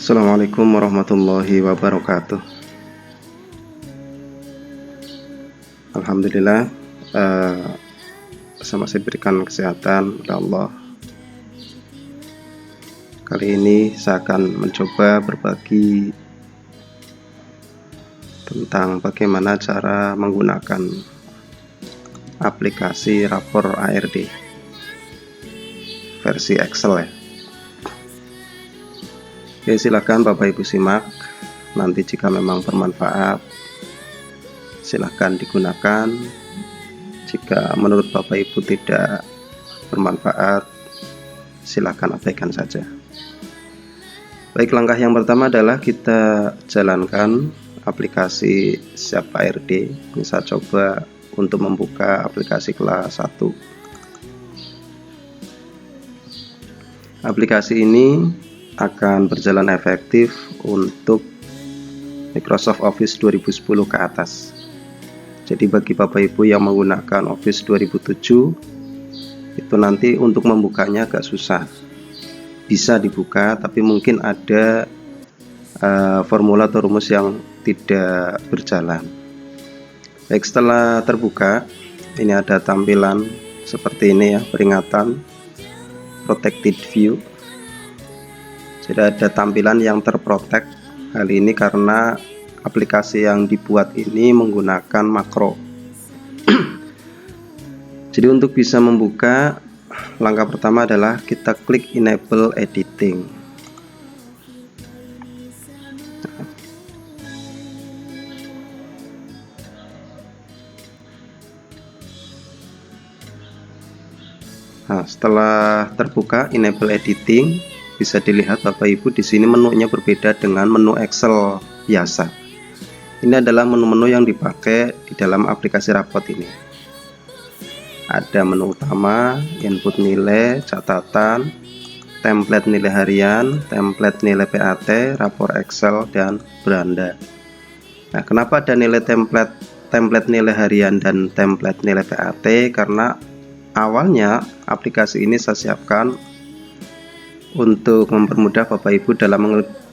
Assalamualaikum warahmatullahi wabarakatuh. Alhamdulillah, saya masih diberikan kesehatan oleh Allah. Kali ini saya akan mencoba berbagi tentang bagaimana cara menggunakan aplikasi rapor ARD versi Excel ya. Oke, silakan Bapak Ibu simak. Nanti jika memang bermanfaat, silakan digunakan. Jika menurut Bapak Ibu tidak bermanfaat, silakan abaikan saja. Baik, langkah yang pertama adalah kita jalankan aplikasi Siap ARD. Ini saya coba untuk membuka aplikasi kelas 1. Aplikasi ini akan berjalan efektif untuk Microsoft Office 2010 ke atas. Jadi bagi Bapak Ibu yang menggunakan Office 2007, itu nanti untuk membukanya agak susah. Bisa dibuka, tapi mungkin ada formula atau rumus yang tidak berjalan. Baik, setelah terbuka, ini ada tampilan seperti ini ya, peringatan Protected View. Jadi ada tampilan yang terprotek. Hal ini karena aplikasi yang dibuat ini menggunakan makro. Jadi untuk bisa membuka, langkah pertama adalah kita klik Enable Editing. Nah, setelah terbuka Enable Editing, bisa dilihat Bapak Ibu di sini menunya berbeda dengan menu Excel biasa. Ini adalah menu-menu yang dipakai di dalam aplikasi rapot ini. Ada menu utama, input nilai, catatan, template nilai harian, template nilai PAT, rapor Excel, dan beranda. Nah, kenapa ada nilai template nilai harian dan template nilai PAT? Karena awalnya aplikasi ini saya siapkan untuk mempermudah Bapak Ibu dalam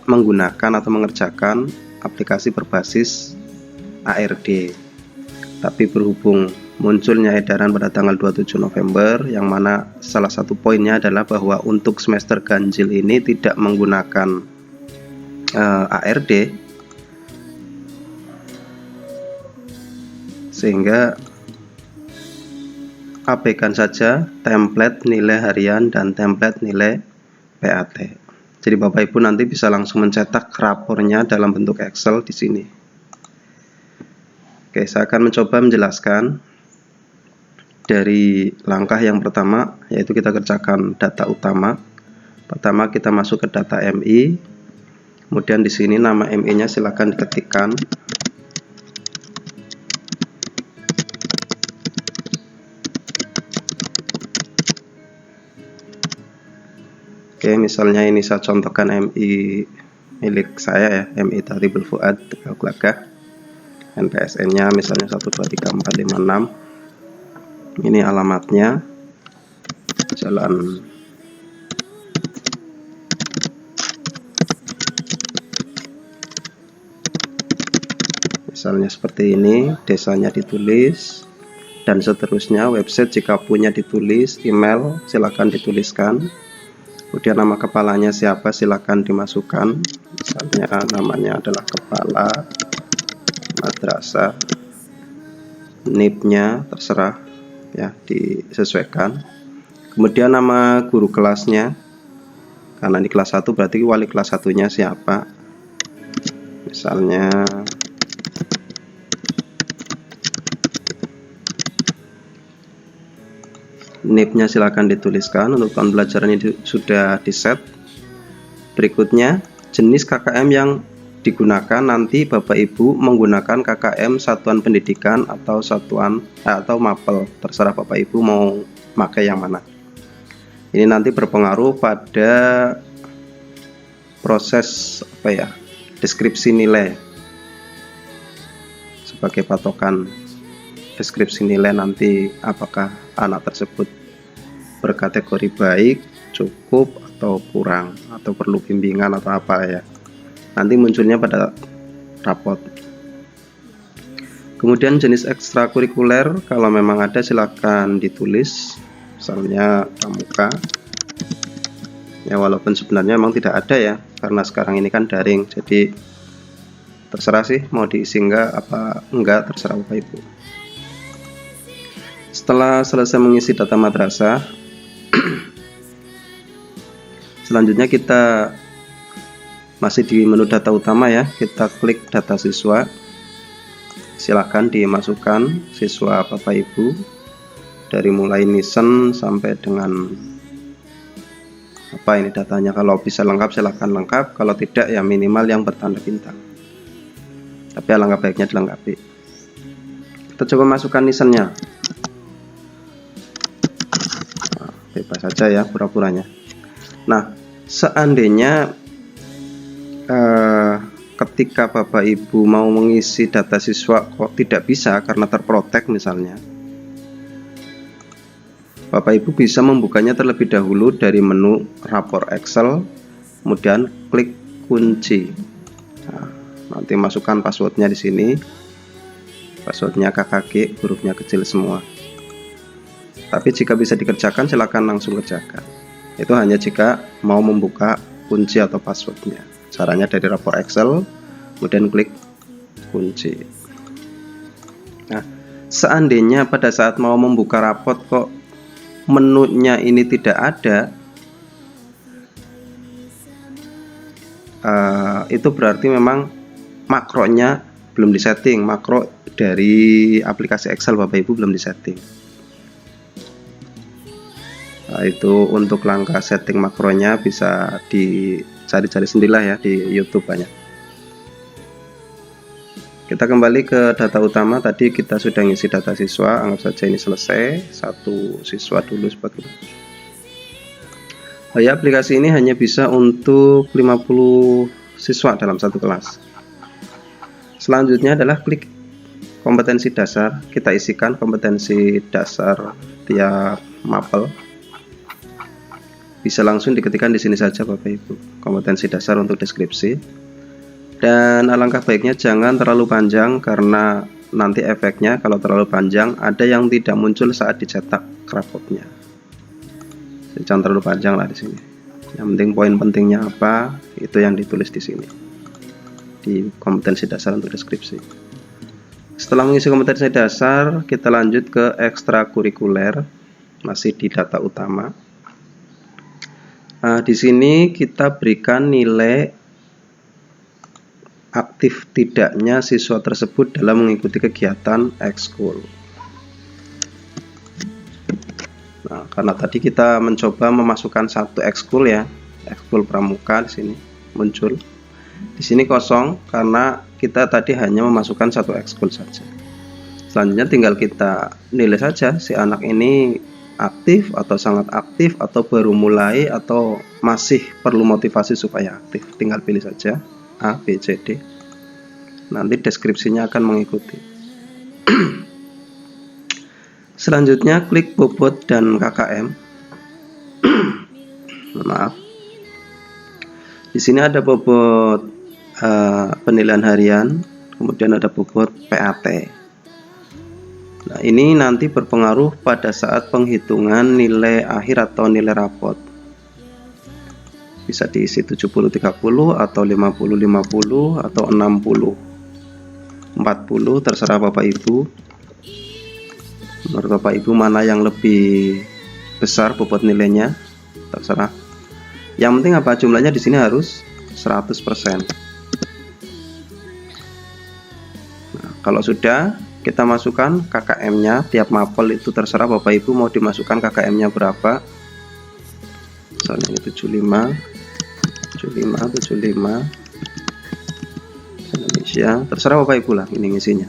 menggunakan atau mengerjakan aplikasi berbasis ARD. Tapi berhubung munculnya edaran pada tanggal 27 November, yang mana salah satu poinnya adalah bahwa untuk semester ganjil ini tidak menggunakan ARD, sehingga abaikan saja template nilai harian dan template nilai PAT. Jadi Bapak Ibu nanti bisa langsung mencetak rapornya dalam bentuk Excel di sini. Oke, saya akan mencoba menjelaskan dari langkah yang pertama, yaitu kita kerjakan data utama. Pertama kita masuk ke data MI. Kemudian di sini nama MI-nya silakan diketikkan. Oke, misalnya ini saya contohkan MI milik saya ya, MI Tharibul Fuad Tegal. NPSN-nya misalnya 123456. Ini alamatnya Jalan misalnya seperti ini, desanya ditulis, dan seterusnya. Website jika punya ditulis, email silakan dituliskan. Kemudian nama kepalanya siapa silakan dimasukkan. Misalnya namanya adalah kepala madrasah. NIP-nya terserah ya, disesuaikan. Kemudian nama guru kelasnya, karena di kelas 1 berarti wali kelas 1-nya siapa. Misalnya NIP-nya silakan dituliskan. Untuk tahun pelajaran ini sudah di-set. Berikutnya, jenis KKM yang digunakan nanti Bapak Ibu menggunakan KKM satuan pendidikan atau mapel, terserah Bapak Ibu mau pakai yang mana. Ini nanti berpengaruh pada proses deskripsi nilai sebagai patokan deskripsi nilai nanti apakah anak tersebut berkategori baik, cukup, atau kurang, atau perlu bimbingan atau apa ya. nanti munculnya pada rapot. Kemudian jenis ekstrakurikuler, kalau memang ada silakan ditulis, misalnya pramuka. Ya walaupun sebenarnya memang tidak ada ya, karena sekarang ini kan daring, jadi terserah sih mau diisi enggak terserah Bapak Ibu. Setelah selesai mengisi data madrasah, selanjutnya kita masih di menu data utama ya, kita klik data siswa. Silahkan dimasukkan siswa Bapak Ibu dari mulai nisen sampai dengan apa ini datanya. Kalau bisa lengkap silahkan lengkap, kalau tidak ya minimal yang bertanda bintang, tapi alangkah baiknya dilengkapi. Kita coba masukkan nisennya. Nah, bebas saja ya pura-puranya. Nah, seandainya ketika Bapak Ibu mau mengisi data siswa kok tidak bisa karena terprotek misalnya, Bapak Ibu bisa membukanya terlebih dahulu dari menu rapor Excel, kemudian klik kunci. Nah, nanti masukkan passwordnya di sini, passwordnya KKG, hurufnya kecil semua. Tapi jika bisa dikerjakan silakan langsung kerjakan. Itu hanya jika mau membuka kunci atau passwordnya. Caranya dari rapor Excel, kemudian klik kunci. Nah, seandainya pada saat mau membuka rapot kok menunya ini tidak ada, itu berarti memang makronya belum disetting. Makro dari aplikasi Excel Bapak Ibu belum disetting. Nah, itu untuk langkah setting makronya bisa dicari-cari sendirilah ya di YouTube banyak. Kita kembali ke data utama. Tadi kita sudah ngisi data siswa, anggap saja ini selesai. Satu siswa dulu sebagai. Oh ya, aplikasi ini hanya bisa untuk 50 siswa dalam satu kelas. Selanjutnya adalah klik kompetensi dasar. Kita isikan kompetensi dasar tiap mapel. Bisa langsung diketikkan di sini saja Bapak Ibu. Kompetensi dasar untuk deskripsi. Dan alangkah baiknya jangan terlalu panjang karena nanti efeknya kalau terlalu panjang ada yang tidak muncul saat dicetak rapotnya. Jadi jangan terlalu panjang lah di sini. Yang penting poin pentingnya apa itu yang ditulis di sini di kompetensi dasar untuk deskripsi. Setelah mengisi kompetensi dasar, kita lanjut ke ekstrakurikuler, masih di data utama. Nah, di sini kita berikan nilai aktif tidaknya siswa tersebut dalam mengikuti kegiatan ekskul. Nah, karena tadi kita mencoba memasukkan satu ekskul ya, ekskul pramuka di sini muncul. Di sini kosong karena kita tadi hanya memasukkan satu ekskul saja. Selanjutnya tinggal kita nilai saja si anak ini aktif atau sangat aktif atau baru mulai atau masih perlu motivasi supaya aktif. Tinggal pilih saja A, B, C, D. Nanti deskripsinya akan mengikuti. Selanjutnya klik bobot dan KKM. Maaf. Di sini ada bobot penilaian harian, kemudian ada bobot PAT. Nah, ini nanti berpengaruh pada saat penghitungan nilai akhir atau nilai rapot. Bisa diisi 70-30 atau 50-50 atau 60-40, terserah Bapak Ibu. Menurut Bapak Ibu mana yang lebih besar bobot nilainya, terserah. Yang penting apa jumlahnya di sini harus 100%. Nah, kalau sudah kita masukkan KKM-nya, tiap mapel itu terserah Bapak Ibu mau dimasukkan KKM-nya berapa. Misalnya ini 75 Indonesia, terserah Bapak Ibu lah ini ngisinya.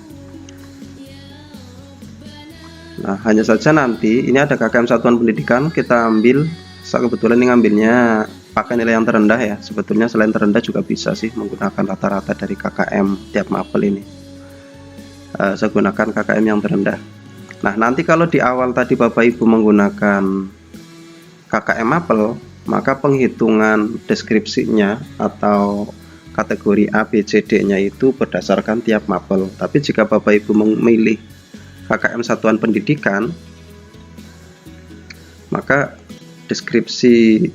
Nah, hanya saja nanti ini ada KKM satuan pendidikan, kita ambil, saya kebetulan ini ngambilnya pakai nilai yang terendah ya. Sebetulnya selain terendah juga bisa sih menggunakan rata-rata dari KKM tiap mapel ini. Saya gunakan KKM yang terendah. Nah, nanti kalau di awal tadi Bapak Ibu menggunakan KKM mapel, maka penghitungan deskripsinya atau kategori A, B, C, D nya itu berdasarkan tiap mapel. Tapi jika Bapak Ibu memilih KKM satuan pendidikan, maka deskripsi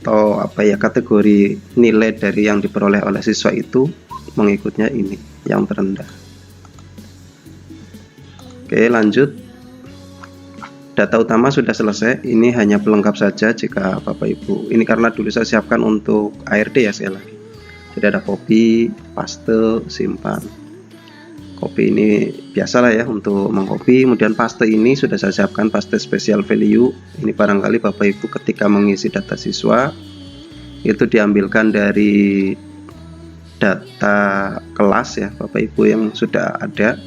atau kategori nilai dari yang diperoleh oleh siswa itu mengikutnya ini yang terendah. Oke, lanjut. Data utama sudah selesai. Ini hanya pelengkap saja jika Bapak Ibu. Ini karena dulu saya siapkan untuk ARD ya sekali lagi. Jadi ada copy, paste, simpan. Copy ini biasalah ya untuk mengcopy. Kemudian paste ini sudah saya siapkan paste special value. Ini barangkali Bapak Ibu ketika mengisi data siswa itu diambilkan dari data kelas ya Bapak Ibu yang sudah ada,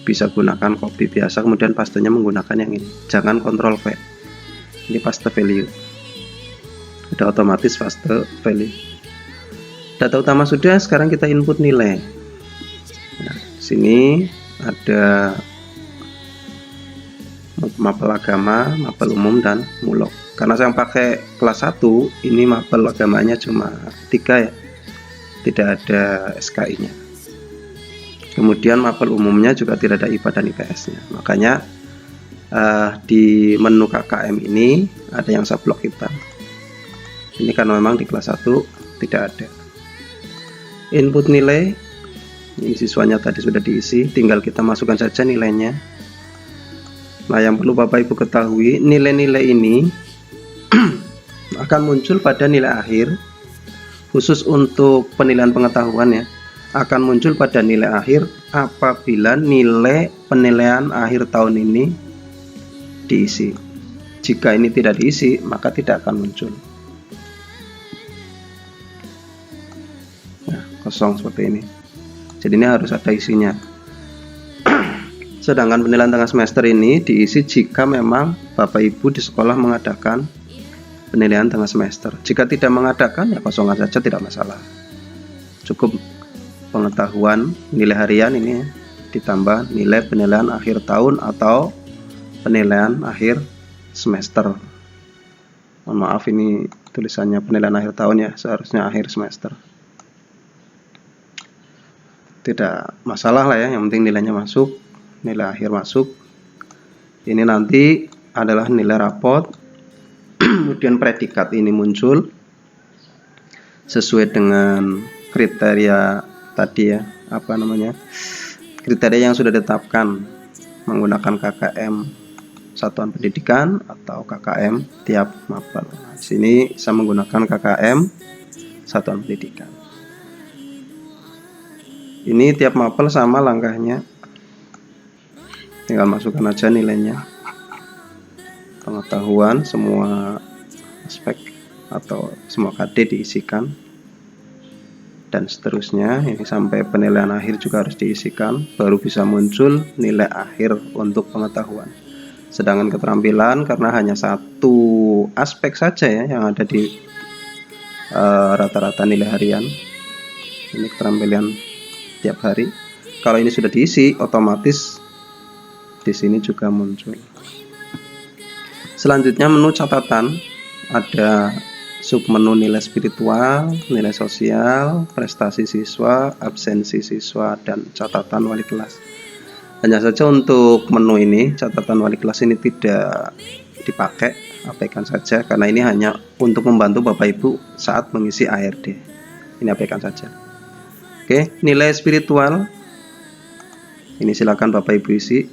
bisa gunakan copy biasa, kemudian pastenya menggunakan yang ini, jangan Ctrl V. Ini paste value, udah otomatis paste value. Data utama sudah, sekarang kita input nilai. Nah, sini ada mapel agama, mapel umum, dan mulok. Karena saya pakai kelas 1, ini mapel agamanya cuma 3 ya, tidak ada SKI nya. Kemudian mapel umumnya juga tidak ada IPA dan IPS nya. Makanya di menu KKM ini ada yang subblok hitam. Ini karena memang di kelas 1 tidak ada. Input nilai, ini siswanya tadi sudah diisi, tinggal kita masukkan saja nilainya. Nah, yang perlu Bapak Ibu ketahui, nilai-nilai ini akan muncul pada nilai akhir, khusus untuk penilaian pengetahuan ya, akan muncul pada nilai akhir apabila nilai penilaian akhir tahun ini diisi. Jika ini tidak diisi, maka tidak akan muncul. Nah, kosong seperti ini. Jadi ini harus ada isinya. Sedangkan penilaian tengah semester ini diisi jika memang Bapak Ibu di sekolah mengadakan penilaian tengah semester. Jika tidak mengadakan, ya kosongan saja, tidak masalah. Cukup pengetahuan nilai harian ini ditambah nilai penilaian akhir tahun atau penilaian akhir semester. Mohon maaf, ini tulisannya penilaian akhir tahun ya, seharusnya akhir semester. Tidak masalah lah ya, yang penting nilainya masuk, nilai akhir masuk. Ini nanti adalah nilai rapot. Kemudian predikat ini muncul sesuai dengan kriteria tadi ya, kriteria yang sudah ditetapkan menggunakan KKM satuan pendidikan atau KKM tiap mapel. Nah, di sini saya menggunakan KKM satuan pendidikan. Ini tiap mapel sama langkahnya, tinggal masukkan aja nilainya. Pengetahuan semua aspek atau semua KD diisikan, dan seterusnya. Ini sampai penilaian akhir juga harus diisikan, baru bisa muncul nilai akhir untuk pengetahuan. Sedangkan keterampilan karena hanya satu aspek saja ya yang ada di rata-rata nilai harian. Ini keterampilan tiap hari. Kalau ini sudah diisi, otomatis di sini juga muncul. Selanjutnya menu catatan, ada submenu nilai spiritual, nilai sosial, prestasi siswa, absensi siswa, dan catatan wali kelas. Hanya saja untuk menu ini, catatan wali kelas ini tidak dipakai, abaikan saja, karena ini hanya untuk membantu Bapak Ibu saat mengisi ARD. Ini abaikan saja. Oke, nilai spiritual, ini silakan Bapak Ibu isi.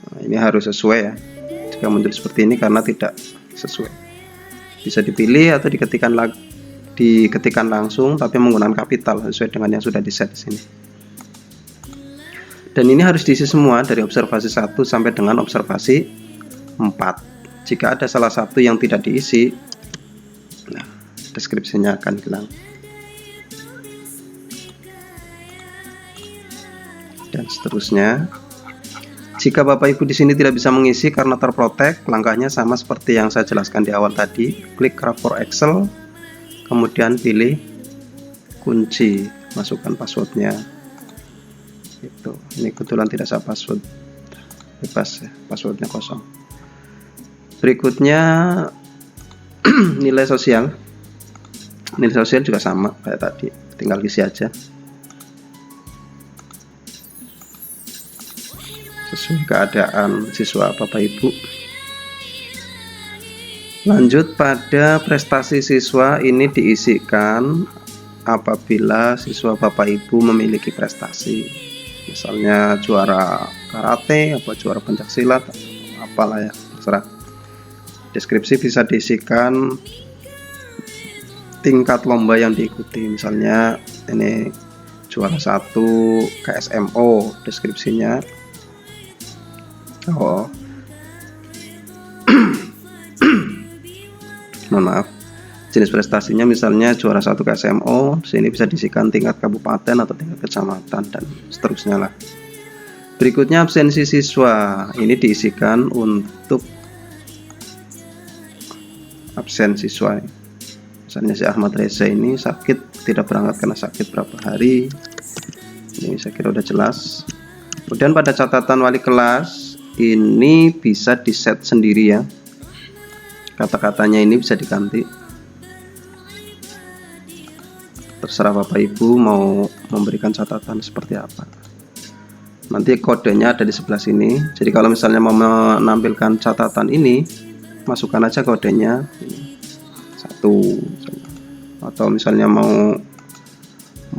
Nah, ini harus sesuai ya. Jika muncul seperti ini karena tidak sesuai, bisa dipilih atau diketikkan langsung, tapi menggunakan kapital sesuai dengan yang sudah di set di sini. Dan ini harus diisi semua dari observasi 1 sampai dengan observasi 4. Jika ada salah satu yang tidak diisi, nah, deskripsinya akan hilang. Dan seterusnya. Jika Bapak Ibu di sini tidak bisa mengisi karena terprotek, langkahnya sama seperti yang saya jelaskan di awal tadi. Klik rapor Excel, kemudian pilih kunci, masukkan passwordnya. Itu. Ini kebetulan tidak saya password, bebas ya, passwordnya kosong. Berikutnya nilai sosial. Nilai sosial juga sama kayak tadi, tinggal isi aja sesuai keadaan siswa Bapak Ibu. Lanjut pada prestasi siswa, ini diisikan apabila siswa Bapak Ibu memiliki prestasi, misalnya juara karate, apa juara pencaksilat, apalah ya, terserah. Deskripsi bisa diisikan tingkat lomba yang diikuti, misalnya ini juara 1 KSMO, deskripsinya mohon maaf, jenis prestasinya misalnya juara 1 KSMO, sini bisa diisikan tingkat kabupaten atau tingkat kecamatan dan seterusnya lah. Berikutnya absensi siswa, ini diisikan untuk absen siswa. Misalnya si Ahmad Reza ini sakit, tidak berangkat karena sakit berapa hari, ini saya kira udah jelas. Kemudian pada catatan wali kelas, ini bisa di set sendiri ya, kata-katanya ini bisa diganti, terserah Bapak Ibu mau memberikan catatan seperti apa. Nanti kodenya ada di sebelah sini, jadi kalau misalnya mau menampilkan catatan ini, masukkan aja kodenya ini, 1, atau misalnya mau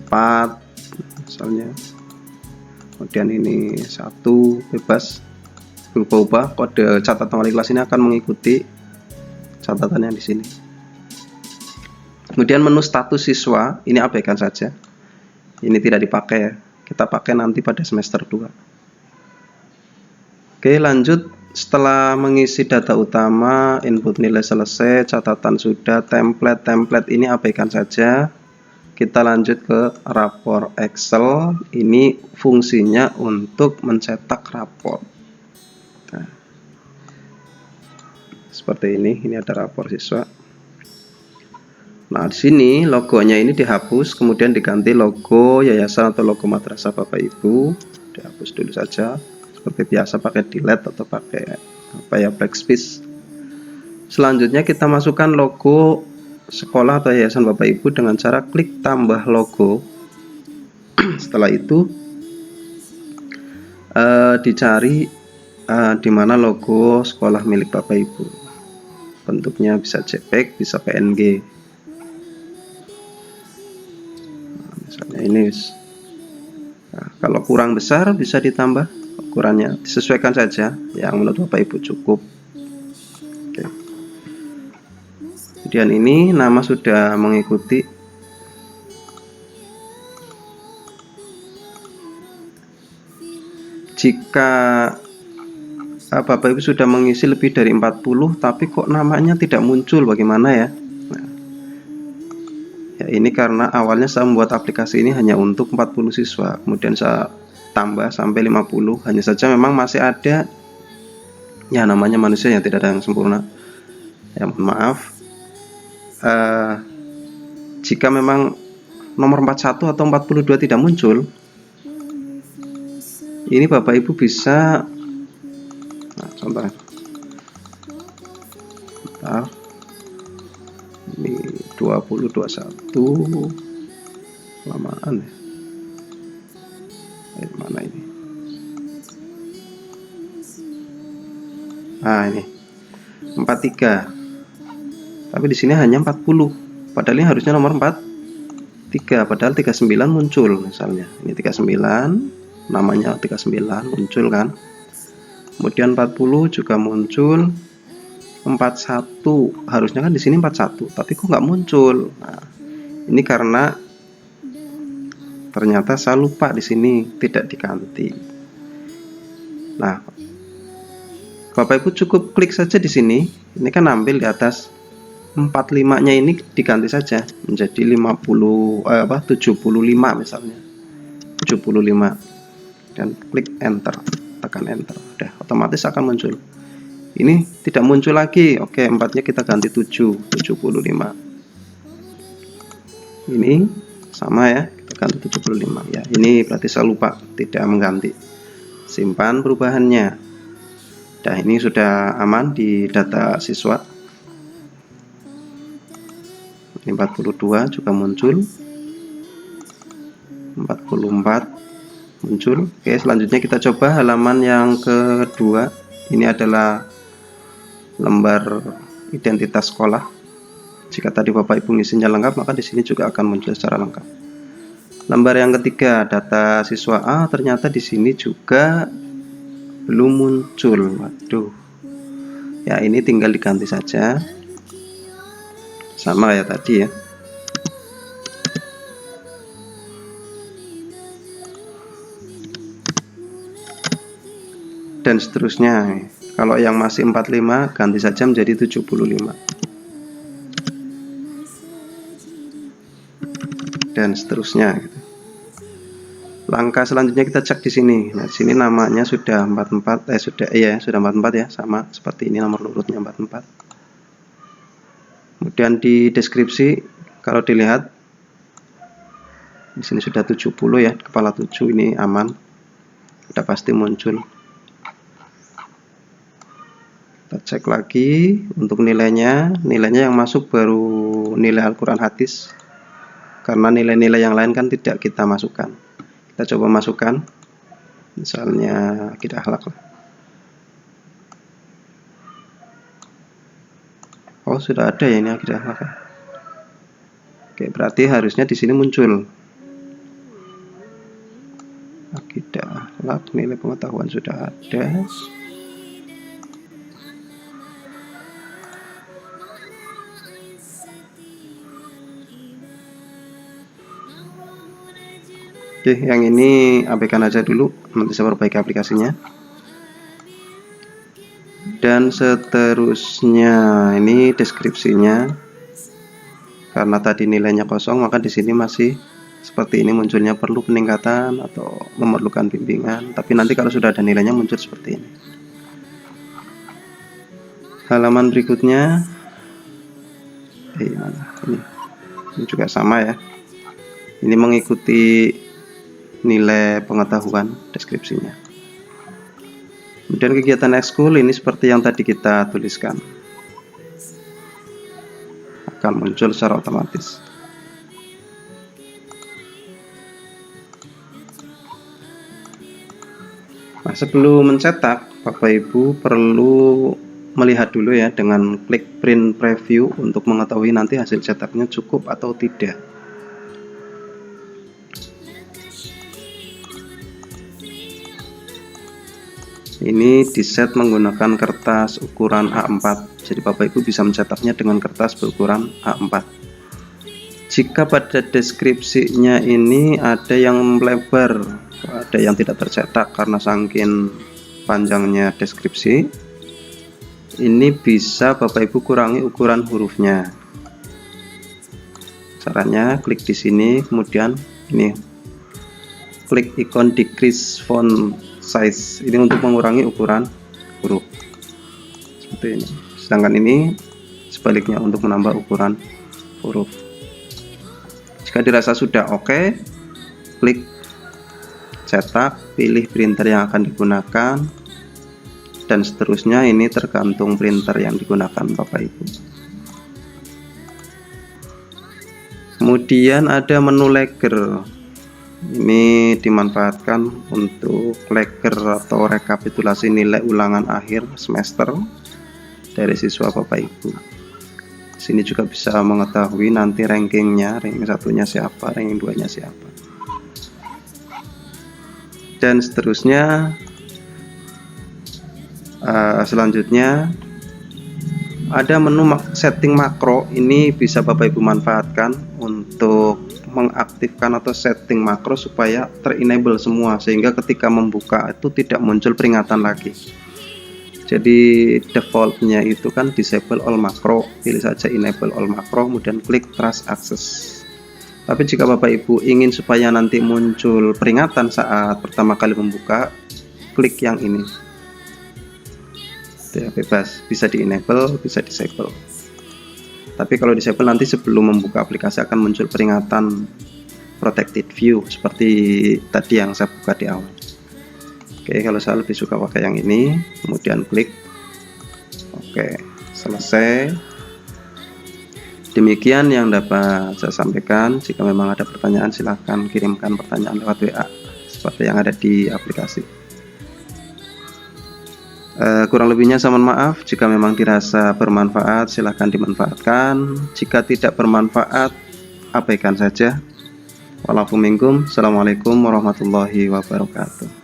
4 misalnya, kemudian ini 1, bebas berubah-ubah. Kode catatan wali kelas ini akan mengikuti catatan yang di sini. Kemudian menu status siswa, ini abaikan saja, ini tidak dipakai ya, kita pakai nanti pada semester 2. Oke, lanjut. Setelah mengisi data utama, input nilai selesai, catatan sudah, template ini abaikan saja. Kita lanjut ke rapor Excel. Ini fungsinya untuk mencetak rapor. Nah, seperti ini ada rapor siswa. Nah, di sini logonya ini dihapus, kemudian diganti logo yayasan atau logo madrasah Bapak Ibu. Dihapus dulu saja, seperti biasa pakai delete atau pakai apa ya, backspace. Selanjutnya kita masukkan logo sekolah atau yayasan Bapak Ibu dengan cara klik tambah logo. Setelah itu dicari di mana logo sekolah milik Bapak Ibu. Bentuknya bisa JPEG, bisa PNG. Nah, misalnya ini. Nah, kalau kurang besar bisa ditambah ukurannya, disesuaikan saja yang menurut Bapak Ibu cukup. Oke. Kemudian ini nama sudah mengikuti. Jika Bapak Ibu sudah mengisi lebih dari 40 tapi kok namanya tidak muncul, bagaimana ya? Nah, ya ini karena awalnya saya membuat aplikasi ini hanya untuk 40 siswa, kemudian saya tambah sampai 50. Hanya saja memang masih ada ya, namanya manusia yang tidak ada yang sempurna ya, mohon maaf. Jika memang nomor 41 atau 42 tidak muncul, ini Bapak Ibu bisa, nah, contoh ini 20, 21 lamaan ya. Mana ini? Nah, ini 43. Tapi di sini hanya 40. Padahal ini harusnya nomor 43. Padahal 39 muncul misalnya. Ini 39, namanya 39 muncul kan. Kemudian 40 juga muncul. 41 harusnya kan di sini 41, tapi kok nggak muncul. Nah, ini karena ternyata saya lupa di sini tidak diganti. Nah, Bapak Ibu cukup klik saja di sini. Ini kan ambil di atas 45-nya ini diganti saja menjadi 75 misalnya. 75 dan klik enter, tekan enter. Udah otomatis akan muncul. Ini tidak muncul lagi. Oke, 4-nya kita ganti 75. Ini sama ya, ganti 75 ya. Ini berarti saya lupa tidak mengganti. Simpan perubahannya. Nah, ini sudah aman di data siswa. Ini 42 juga muncul, 44 muncul. Oke, selanjutnya kita coba halaman yang kedua. Ini adalah lembar identitas sekolah. Jika tadi Bapak Ibu ngisinya lengkap, maka di sini juga akan muncul secara lengkap. Lembar yang ketiga, data siswa A, ternyata di sini juga belum muncul. Waduh. Ya, ini tinggal diganti saja. Sama kayak tadi ya. Dan seterusnya. Kalau yang masih 45, ganti saja menjadi 75. Dan seterusnya gitu. Langkah selanjutnya kita cek di sini. Nah, di sini namanya sudah 44, sudah 44 ya, sama seperti ini nomor urutnya 44. Kemudian di deskripsi kalau dilihat di sini sudah 70 ya, kepala 7 ini aman. Sudah pasti muncul. Kita cek lagi untuk nilainya. Nilainya yang masuk baru nilai Al-Quran hadis. Karena nilai-nilai yang lain kan tidak kita masukkan. Kita coba masukkan, misalnya akidah akhlak lah. Oh, sudah ada ya ini akidah akhlak. Oke, berarti harusnya di sini muncul akidah akhlak, nilai pengetahuan sudah ada. Oke, yang ini abaikan aja dulu, nanti saya perbaiki aplikasinya. Dan seterusnya ini deskripsinya. Karena tadi nilainya kosong, maka di sini masih seperti ini munculnya, perlu peningkatan atau memerlukan bimbingan. Tapi nanti kalau sudah ada nilainya muncul seperti ini. Halaman berikutnya, ini juga sama ya. Ini mengikuti nilai pengetahuan deskripsinya. Kemudian kegiatan ekskul ini seperti yang tadi kita tuliskan, akan muncul secara otomatis. Nah, sebelum mencetak, Bapak Ibu perlu melihat dulu ya dengan klik print preview untuk mengetahui nanti hasil cetaknya cukup atau tidak. Ini diset menggunakan kertas ukuran A4. Jadi Bapak Ibu bisa mencetaknya dengan kertas berukuran A4. Jika pada deskripsinya ini ada yang melebar, ada yang tidak tercetak karena saking panjangnya deskripsi, ini bisa Bapak Ibu kurangi ukuran hurufnya. Caranya klik di sini, kemudian ini klik ikon decrease font size, ini untuk mengurangi ukuran huruf seperti ini. Sedangkan ini sebaliknya untuk menambah ukuran huruf. Jika dirasa sudah oke, klik cetak, pilih printer yang akan digunakan, dan seterusnya. Ini tergantung printer yang digunakan Bapak Ibu. Kemudian ada menu lagger. Ini dimanfaatkan untuk lagger atau rekapitulasi nilai ulangan akhir semester dari siswa Bapak Ibu. Sini juga bisa mengetahui nanti rankingnya, ranking satunya siapa, ranking 2-nya siapa, dan seterusnya. Selanjutnya ada menu setting makro. Ini bisa Bapak Ibu manfaatkan untuk mengaktifkan atau setting makro supaya ter-enable semua, sehingga ketika membuka itu tidak muncul peringatan lagi. Jadi defaultnya itu kan disable all makro, pilih saja enable all makro, kemudian klik trust access. Tapi jika Bapak Ibu ingin supaya nanti muncul peringatan saat pertama kali membuka, klik yang ini ya, bebas, bisa di enable, bisa disable. Tapi kalau disable nanti sebelum membuka aplikasi akan muncul peringatan protected view seperti tadi yang saya buka di awal. Oke, kalau saya lebih suka pakai yang ini, kemudian klik oke, selesai. Demikian yang dapat saya sampaikan. Jika memang ada pertanyaan, silahkan kirimkan pertanyaan lewat WA seperti yang ada di aplikasi. Kurang lebihnya saya mohon maaf. Jika memang dirasa bermanfaat, silahkan dimanfaatkan. Jika tidak bermanfaat, abaikan saja. Walaupun minkum. Assalamualaikum warahmatullahi wabarakatuh.